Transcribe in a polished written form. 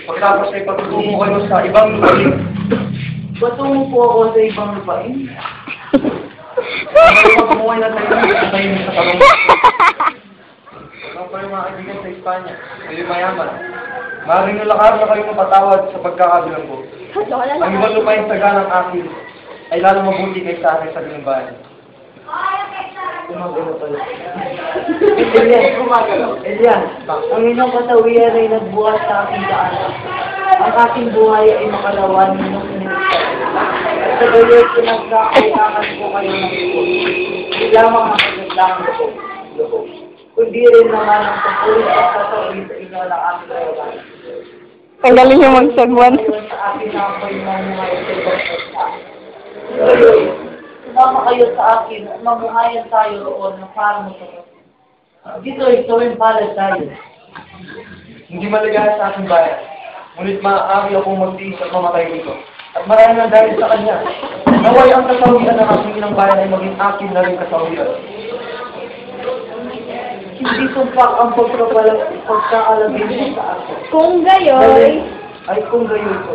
Pagkatapos ay patutungo kayo sa ibang lupain. Patungo po ako sa ibang lupain. Pagkumuhay na tayo sa talong. Ano pa yung mga kaibigan sa Espanya? Kayo mayaman. Maring nalakar na kayo mapatawad sa pagkakabilang ko. Ang ibang lupain sa ganang akin ay lalo mabuti kay sa akin sa bilang Gumagano pala. Elias, ang inyong kasawian ay nagbuhat sa aking daanan. Ang aking buhay ay makalawan ng sinilipad. Sa gayoy, pinagkakailangan ko kayo ng ipon. Hindi lamang ang pinaglangan ko, kundi rin naman ang pagpulit at sasabihin sa inyo ng aking kayawan. Tanggalin yung magsagwan. Sa akin na ako'y mamuhay sa ibang sa gayoy, sumama kayo sa akin at mamuhayan tayo roon na parang masarap. Dito ay gawin palad tayo. Hindi maligaya sa aking bayan. Ngunit maaari akong magtiis at mamatay dito. At marami na dahil sa kanya. Naway ang kasawian ng aking inang bayan ay maging akin na rin kasawian. Hindi tumpak ang pagkaalagin mo sa akin. Kung gayoy. Ay kung gayon ko.